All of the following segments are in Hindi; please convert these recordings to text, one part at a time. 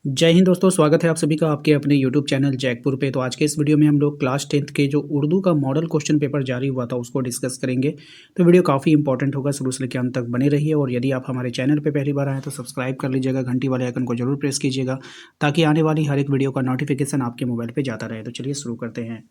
जय हिंद दोस्तों, स्वागत है आप सभी का आपके अपने यूट्यूब चैनल जैकपुर पे। तो आज के इस वीडियो में हम लोग क्लास 10th के जो उर्दू का मॉडल क्वेश्चन पेपर जारी हुआ था उसको डिस्कस करेंगे। तो वीडियो काफ़ी इंपॉर्टेंट होगा, शुरू से लेकर अंत तक बने रहिए। और यदि आप हमारे चैनल पे पहली बार आए तो सब्सक्राइब कर लीजिएगा, घंटी वाले आइकन को जरूर प्रेस कीजिएगा ताकि आने वाली हर एक वीडियो का नोटिफिकेशन आपके मोबाइल पर जाता रहे। तो चलिए शुरू करते हैं।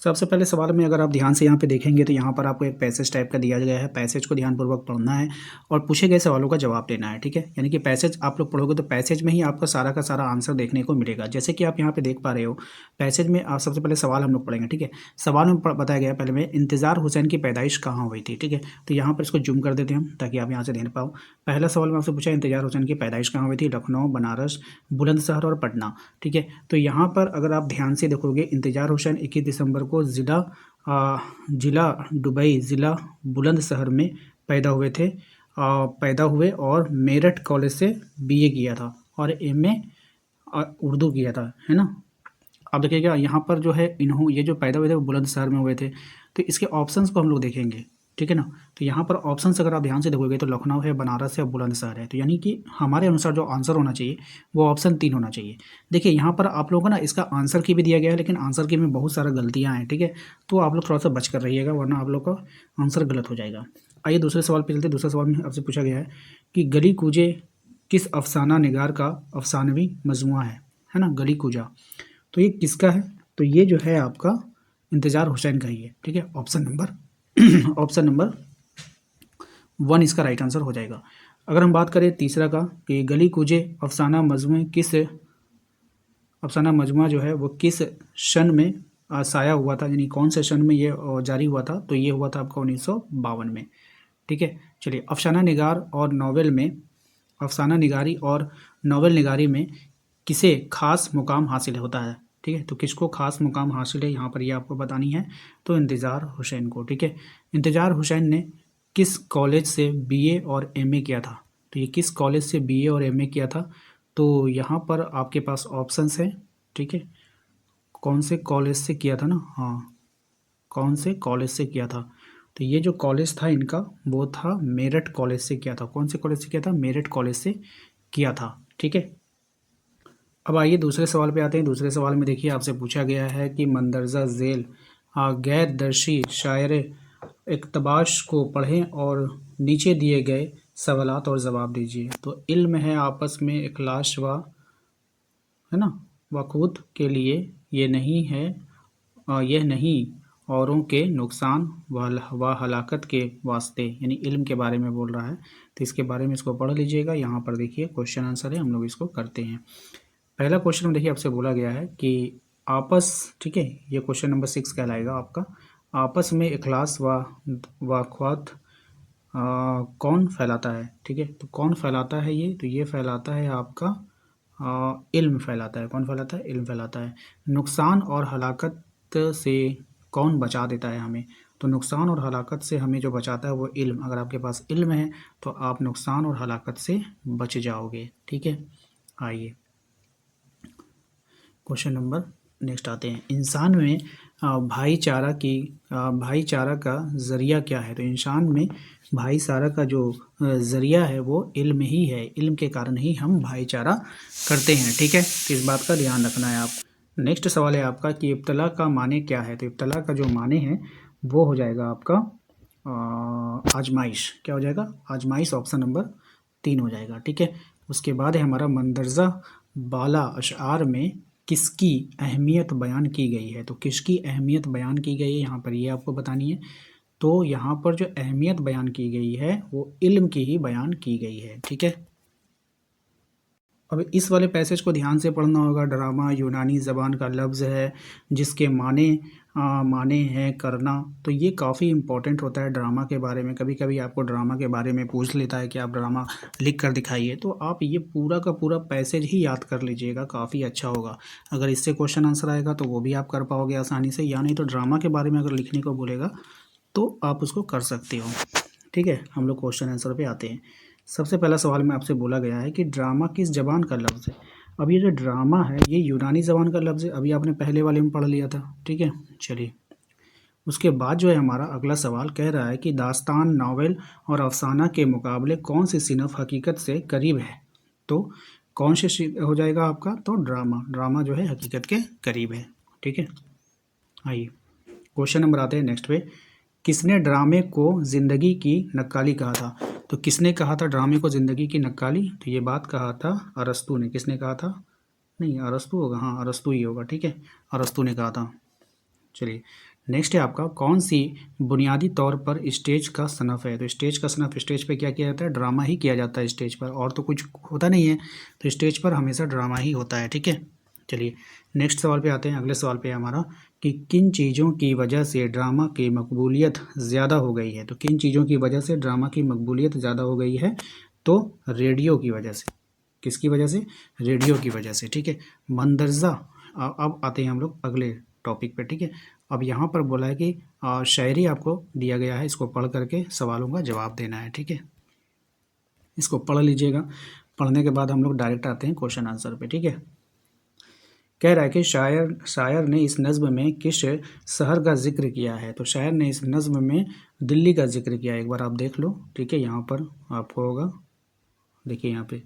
सबसे पहले सवाल में अगर आप ध्यान से यहाँ पे देखेंगे तो यहाँ पर आपको एक पैसेज टाइप का दिया गया है। पैसेज को ध्यानपूर्वक पढ़ना है और पूछे गए सवालों का जवाब देना है, ठीक है। यानी कि पैसेज आप लोग पढ़ोगे तो पैसेज में ही आपका सारा का सारा आंसर देखने को मिलेगा। जैसे कि आप यहाँ पे देख पा रहे हो, पैसेज में आप सबसे पहले सवाल हम लोग पढ़ेंगे, ठीक है। सवाल में बताया गया है पहले में, इंतज़ार हुसैन की पैदाइश कहाँ हुई थी, ठीक है। तो यहाँ पर इसको जूम कर देते हैं हम ताकि आप यहाँ से देख पाओ। पहला सवाल में आपसे पूछा इंतज़ार हुसैन की पैदाइश कहाँ हुई थी, लखनऊ, बनारस, बुलंदशहर और पटना, ठीक है। तो यहाँ पर अगर आप ध्यान से देखोगे, इंतज़ार हुसैन 21 दिसंबर को ज़िला दुबई, ज़िला बुलंदशहर में पैदा हुए थे। पैदा हुए और मेरठ कॉलेज से बीए किया था और एमए उर्दू किया था, है ना। अब देखिएगा यहाँ पर जो है ये जो पैदा हुए थे वो बुलंदशहर में हुए थे। तो इसके ऑप्शंस को हम लोग देखेंगे, ठीक है ना। तो यहाँ पर ऑप्शंस अगर आप ध्यान से देखोगे तो लखनऊ है, बनारस है, बुलंदशहर है। तो यानी कि हमारे अनुसार जो आंसर होना चाहिए वो ऑप्शन 3 होना चाहिए। देखिए यहाँ पर आप लोगों को ना इसका आंसर की भी दिया गया है, लेकिन आंसर की में बहुत सारा गलतियाँ हैं, ठीक है। तो आप लोग थोड़ा सा बच कर रहिएगा वरना आप लोग का आंसर गलत हो जाएगा। आइए दूसरे सवाल पर चलते। दूसरे सवाल में आपसे पूछा गया है कि गली कूजे किस अफसाना निगार का अफसानवी मजमुआ है ना, गली कूजा। तो ये किसका है, तो ये जो है आपका इंतज़ार हुसैन का ही है, ठीक है। ऑप्शन नंबर 1 इसका राइट आंसर हो जाएगा। अगर हम बात करें तीसरा का कि गली कूजे अफसाना मजमुआ जो है वो किस सन में साया हुआ था, यानी कौन से सन में ये जारी हुआ था, तो ये हुआ था आपका 1952 में, ठीक है। चलिए, अफसाना निगारी और नॉवेल निगारी में किसे खास मुकाम हासिल होता है, ठीक है। तो किसको खास मुकाम हासिल है यहाँ पर ये आपको बतानी है, तो इंतज़ार हुसैन को, ठीक है। इंतज़ार हुसैन ने किस कॉलेज से बीए और एमए किया था, तो ये किस कॉलेज से बीए और एमए किया था, तो यहाँ पर आपके पास ऑप्शंस हैं, ठीक है। कौन से कॉलेज से किया था ना, हाँ, कौन से कॉलेज से किया था, तो ये जो कॉलेज था इनका वो था मेरठ कॉलेज से किया था। कौन से कॉलेज से किया था, मेरठ कॉलेज से किया था, ठीक है। अब आइए दूसरे सवाल पे आते हैं। दूसरे सवाल में देखिए आपसे पूछा गया है कि मंदरजा झेल गैर दर्शी शायर इक़्तबास को पढ़ें और नीचे दिए गए सवालात और जवाब दीजिए। तो इल्म है आपस में इखलास है ना, वक़ूत के लिए ये नहीं है, यह नहीं औरों के नुकसान व हलाकत के वास्ते, यानी इल्म के बारे में बोल रहा है। तो इसके बारे में इसको पढ़ लीजिएगा। यहाँ पर देखिए क्वेश्चन आंसर है, हम लोग इसको करते हैं। पहला क्वेश्चन में देखिए आपसे बोला गया है कि आपस, ठीक है, ये क्वेश्चन नंबर 6 कहलाएगा आपका। आपस में इखलास व वक़्वात कौन फैलाता है, ठीक है। तो कौन फैलाता है ये, तो ये फैलाता है आपका इल्म फैलाता है। कौन फैलाता है, इल्म फैलाता है। नुकसान और हलाकत से कौन बचा देता है हमें, तो नुकसान और हलाकत से हमें जो बचाता है वो इल्म। अगर आपके पास इल्म है तो आप नुकसान और हलाकत से बच जाओगे, ठीक है। आइए क्वेश्चन नंबर नेक्स्ट आते हैं। इंसान में भाईचारा का ज़रिया क्या है, तो इंसान में भाईचारा का जो ज़रिया है वो इल्म ही है। इल्म के कारण ही हम भाईचारा करते हैं, ठीक है। तो इस बात का ध्यान रखना है आप। नेक्स्ट सवाल है आपका कि इब्तला का माने क्या है, तो इब्तला का जो माने हैं वो हो जाएगा आपका आजमाइश। क्या हो जाएगा, आजमाइश। ऑप्शन नंबर 3 हो जाएगा, ठीक है। उसके बाद है हमारा मंदरजा बाला अशआर में किसकी अहमियत बयान की गई है, तो किसकी अहमियत बयान की गई है यहाँ पर ये आपको बतानी है। तो यहाँ पर जो अहमियत बयान की गई है वो इल्म की ही बयान की गई है, ठीक है। अब इस वाले पैसेज को ध्यान से पढ़ना होगा। ड्रामा यूनानी ज़बान का लफ्ज़ है जिसके माने हैं करना। तो ये काफ़ी इंपॉर्टेंट होता है ड्रामा के बारे में। कभी कभी आपको ड्रामा के बारे में पूछ लेता है कि आप ड्रामा लिख कर दिखाइए, तो आप ये पूरा का पूरा पैसेज ही याद कर लीजिएगा, काफ़ी अच्छा होगा। अगर इससे क्वेश्चन आंसर आएगा तो वो भी आप कर पाओगे आसानी से, या नहीं तो ड्रामा के बारे में अगर लिखने को बोलेगा तो आप उसको कर सकते हो, ठीक है। हम लोग क्वेश्चन आंसर पे आते हैं। सबसे पहला सवाल में आपसे बोला गया है कि ड्रामा किस ज़बान का लफ्ज़ है। अब ये जो ड्रामा है ये यूनानी ज़बान का लफ्ज़ है, अभी आपने पहले वाले में पढ़ लिया था, ठीक है। चलिए, उसके बाद जो है हमारा अगला सवाल कह रहा है कि दास्तान, नावल और अफसाना के मुकाबले कौन सी सिनफ हकीकत से करीब है। तो कौन से हो जाएगा आपका, तो ड्रामा, ड्रामा जो है हकीकत के करीब है। ठीक है, आइए क्वेश्चन नंबर आते हैं नेक्स्ट पे। किसने ड्रामे को ज़िंदगी की नक्काली कहा था? तो किसने कहा था ड्रामे को ज़िंदगी की नक्काली? तो ये बात कहा था अरस्तू ने। किसने कहा था? नहीं, अरस्तू होगा, हाँ अरस्तू ही होगा। ठीक है, अरस्तू ने कहा था। चलिए नेक्स्ट है आपका, कौन सी बुनियादी तौर पर स्टेज का सनफ है? तो स्टेज का सनफ, स्टेज पे क्या किया जाता है? ड्रामा ही किया जाता है स्टेज पर, और तो कुछ होता नहीं है। तो स्टेज पर हमेशा ड्रामा ही होता है। ठीक है, चलिए नेक्स्ट सवाल पे आते हैं। अगले सवाल पे है हमारा कि किन चीज़ों की वजह से ड्रामा की मकबूलियत ज़्यादा हो गई है? तो किन चीज़ों की वजह से ड्रामा की मकबूलियत ज़्यादा हो गई है? तो रेडियो की वजह से। किसकी वजह से? रेडियो की वजह से। ठीक है, मंदरजा। अब आते हैं हम लोग अगले टॉपिक पे। ठीक है, अब यहाँ पर बोला है कि शायरी आपको दिया गया है, इसको पढ़ करके सवालों का जवाब देना है। ठीक है, इसको पढ़ लीजिएगा। पढ़ने के बाद हम लोग डायरेक्ट आते हैं क्वेश्चन आंसर पे। ठीक है, कह रहा है कि शायर ने इस नज़्म में किस शहर का जिक्र किया है? तो शायर ने इस नज़्म में दिल्ली का जिक्र किया है। एक बार आप देख लो। ठीक है, यहाँ पर आपको होगा, देखिए यहाँ पे,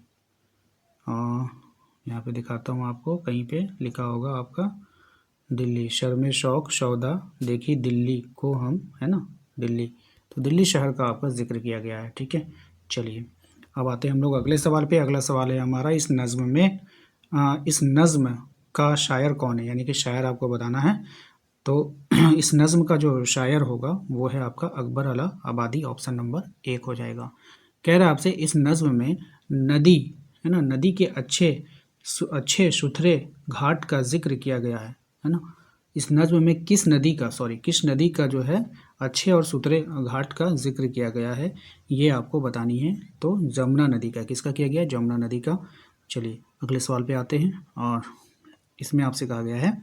यहाँ पे दिखाता हूँ आपको, कहीं पे लिखा होगा आपका दिल्ली। शर्मे शौक सौदा देखी दिल्ली को हम, है ना, दिल्ली। तो दिल्ली शहर का आपका जिक्र किया गया है। ठीक है, चलिए अब आते हैं हम लोग अगले सवाल पे। अगला सवाल है हमारा, इस नज़्म में इस नज़्म का शायर कौन है? यानी कि शायर आपको बताना है। तो इस नज़्म का जो शायर होगा वो है आपका अकबर अला आबादी। ऑप्शन नंबर 1 हो जाएगा। कह रहा है आपसे, इस नज़्म में नदी, है ना, नदी के अच्छे सुथरे घाट का जिक्र किया गया है ना। इस नज़्म में किस नदी का जो है अच्छे और सुथरे घाट का जिक्र किया गया है, ये आपको बतानी है। तो जमुना नदी का। किसका किया गया है? जमुना नदी का। चलिए अगले सवाल पे आते हैं, और इसमें आपसे कहा गया है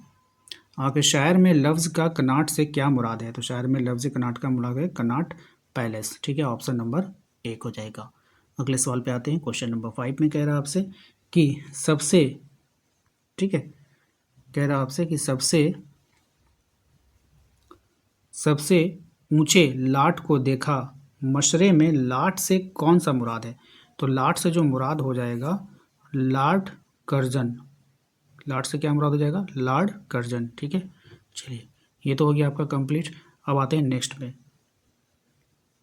आपके शायर में लफ्ज़ का कनाट से क्या मुराद है? तो शायर में लफ्ज़ कनाट का मुराद है कनाट पैलेस। ठीक है, ऑप्शन नंबर 1 हो जाएगा। अगले सवाल पे आते हैं। क्वेश्चन नंबर 5 में कह रहा है आपसे कि सबसे, ठीक है, कह रहा है आपसे कि सबसे ऊंचे लाट को देखा मशरे में, लाट से कौन सा मुराद है? तो लाट से जो मुराद हो जाएगा लॉर्ड कर्जन। लाट से क्या मुराद हो जाएगा? Lord Curzon. ठीक है, चलिए ये तो हो गया आपका कंप्लीट। अब आते हैं नेक्स्ट में।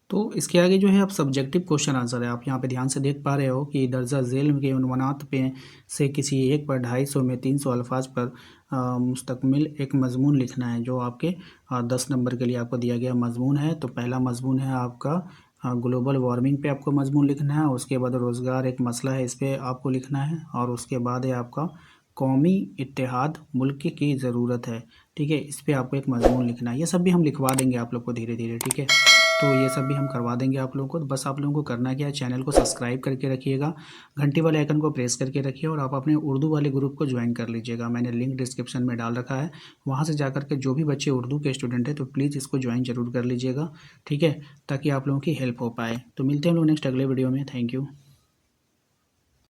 तो इसके आगे जो है अब सब्जेक्टिव क्वेश्चन आंसर है। आप यहाँ पे ध्यान से देख पा रहे हो कि दर्जा झेल के उन्वानात पे से किसी एक पर 250 में 300 अल्फाज पर मुस्तकमिल एक मजमून लिखना है, जो आपके 10 नंबर के लिए आपको दिया गया मजमून है। तो पहला मजमून है आपका ग्लोबल वार्मिंग पे आपको मजमून लिखना है। उसके बाद रोज़गार एक मसला है, इस पर आपको लिखना है। और उसके बाद है आपका कौमी इत्तेहाद मुल्क की ज़रूरत है। ठीक है, इस पर आपको एक मजमून लिखना है। ये सब भी हम लिखवा देंगे आप लोग को धीरे धीरे। ठीक है, तो ये सब भी हम करवा देंगे आप लोगों को। तो बस आप लोगों को करना क्या है, चैनल को सब्सक्राइब करके रखिएगा, घंटी वाले आइकन को प्रेस करके रखिए, और आप अपने उर्दू वाले ग्रुप को ज्वाइन कर लीजिएगा। मैंने लिंक डिस्क्रिप्शन में डाल रखा है, वहाँ से जाकर के जो भी बच्चे उर्दू के स्टूडेंट हैं तो प्लीज़ इसको ज्वाइन जरूर कर लीजिएगा। ठीक है, ताकि आप लोगों की हेल्प हो पाए। तो मिलते हैं हम लोग नेक्स्ट अगले वीडियो में। Thank you.